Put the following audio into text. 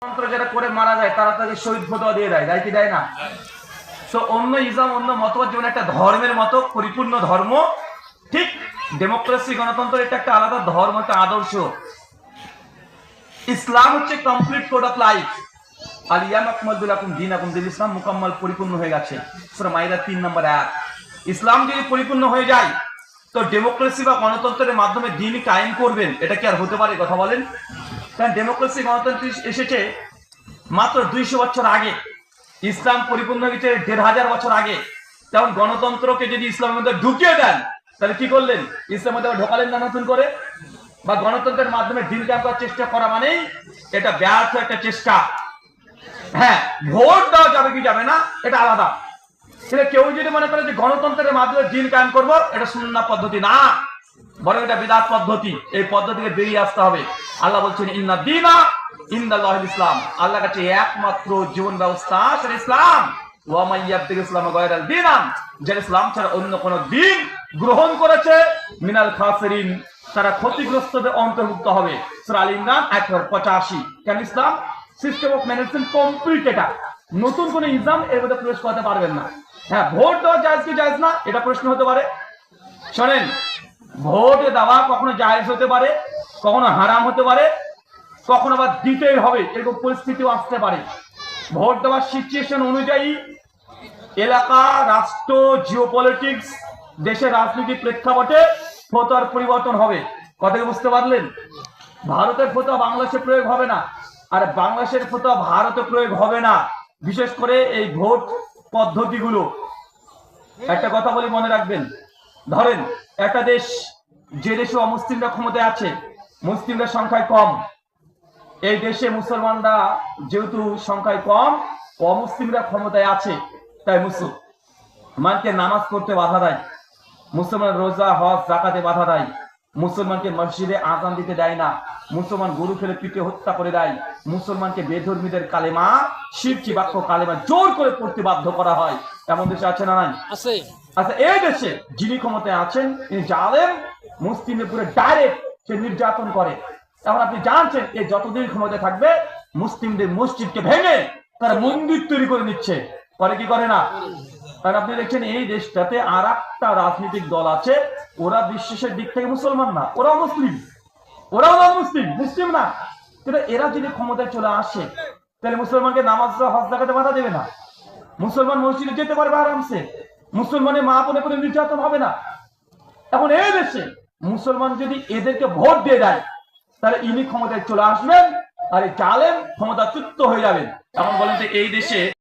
মন্ত্র যারা করে মারা যায় তারা তাকে শহীদ ফতোয়া দিয়ে দেয়, দেয় কি দেয় না? তো অন্য ইসলাম অন্য মতবাদ যেমন একটা ধর্মের মতো পরিপূর্ণ ধর্ম, ঠিক ডেমোক্রেসি গণতন্ত্র এটা একটা আলাদা ধর্ম, একটা আদর্শ। ইসলাম হচ্ছে কমপ্লিট কোড অফ লাইফ। আলিয়াম আকমালু লাকুম দীনাকুম, দিন ইসলাম মুকাম্মাল পরিপূর্ণ হয়ে গেছে। সূরা মাইদা 3 নম্বর আয়াত। ইসলাম যদি পরিপূর্ণ হয়ে যায় তো ডেমোক্রেসি বা গণতন্ত্রের মাধ্যমে দিন কায়েম করবেন, এটা কি আর হতে পারে? কথা বলেন। কারণ ডেমোক্রেসি গণতন্ত্র এসেছে মাত্র 200 বছর আগে, ইসলাম পরিপূর্ণ হয়েছে 1500 বছর আগে। তেমন গণতন্ত্রকে যদি ইসলামের মধ্যে ঢুকিয়ে দেন তাহলে কি করলেন? ইসলামের মধ্যে ঢোকালেন না নতুন করে? বা গণতন্ত্রের মাধ্যমে দিন কায়েম করার চেষ্টা করা মানেই এটা ব্যর্থ একটা চেষ্টা। হ্যাঁ, ভোট দেওয়া যাবে কি যাবে না এটা আলাদা। কিন্তু কেউ যদি মনে করে যে গণতন্ত্রের মাধ্যমে দিন কায়েম করবো, এটা সুন্নাহ পদ্ধতি না, বরং এটা বিদআত পদ্ধতি। এই পদ্ধতিকে বেরিয়ে আসতে হবে। আল্লাহ বলছেন ইন্না দীনা ইনদাল্লাহিল ইসলাম, আল্লাহর কাছে একমাত্র জীবন ব্যবস্থা সেটা ইসলাম। ওয়া মান ইয়াবতাগি ইসলামা গায়রাল দীনান, যে ইসলাম ছাড়া অন্য কোন দিন গ্রহণ করেছে মিনাল খাসিরিন, তারা ক্ষতিগ্রস্তদের অন্তর্ভুক্ত হবে। সূরা আল ইমরান 185। কেন? ইসলাম সিস্টেম অফ ম্যানেজমেন্ট কমপ্লিট, এটা নতুন কোন ইসলাম এর মধ্যে প্রবেশ করতে পারবেন না। হ্যাঁ, ভোট দেওয়া জায়েজ কি জায়েজ না এটা প্রশ্ন হতে পারে। শোনেন, ভোট দেওয়া কখনো জায়েজ হতে পারে, কখনো হারাম হতে পারে, কখনো আবার দিতেই হবে এরকম পরিস্থিতিও আসতে পারে। ভোট দেওয়ার সিচুয়েশন অনুযায়ী এলাকা, রাষ্ট্র, জিওপলিটিক্স, দেশের রাজনীতি প্রেক্ষাপটে ফতোয়ার পরিবর্তন হবে। কথা বুঝতে পারলেন? ভারতের ফতোয়া বাংলাদেশে প্রয়োগ হবে না, আর বাংলাদেশের ফতোয়া ভারতে প্রয়োগ হবে না। বিশেষ করে এই ভোট পদ্ধতিগুলো, একটা কথা বলি মনে রাখবেন। ধরেন একটা দেশ, যে দেশে অমুসলিমরা ক্ষমতায় আছে, মুসলিমরা সংখ্যায় কম, এই দেশে মুসলমানরা যেহেতু সংখ্যায় কম, অমুসলিমরা ক্ষমতায় আছে, তাই মুসলমানকে নামাজ পড়তে বাধা দেয়, মুসলমান রোজা হজ যাকাতে বাধা দেয়, মুসলমানকে মসজিদে আযান দিতে দেয় না, মুসলমান গরু ফেলে পিটে হত্যা করে দেয়, মুসলমানকে বেধর্মীদের কালেমা, শিরকি বাক্য কালেমা জোর করে পড়তে বাধ্য করা হয়। এমন দেশে আছে না নাই? আছে। আচ্ছা, এই দেশে যিনি ক্ষমতায় আছেন তিনি জালেম, মুসলিমের উপরে ডাইরেক্ট সে নির্যাতন করে। এখন আপনি জানছেন এই যতদিন ক্ষমতায় থাকবে মুসলিমদের মসজিদকে ভেঙে তারা মন্দির তৈরি করে নিচ্ছে, করে কি করে না? কারণ আপনি দেখছেন এই দেশটাতে আর একটা রাজনৈতিক দল আছে, ওরা বিশ্বাসের দিক থেকে মুসলমান না, ওরাও মুসলিম, ওরাও মুসলিম, মুসলিম না, কিন্তু এরা যদি ক্ষমতায় চলে আসে তাহলে মুসলমানকে নামাজ হজ যাকাতে বাধা দেবে না, মুসলমান মসজিদে যেতে পারবে আরামসে, মুসলমানের মা বোনের কোনো নির্যাতন হবে না। এখন এই দেশে মুসলমান যদি এদেরকে ভোট দিয়ে দেয় তাহলে ইনি ক্ষমতায় চলে আসবেন আর এই জালেম ক্ষমতাচ্যুত হয়ে যাবেন। এখন বলেন যে এই দেশে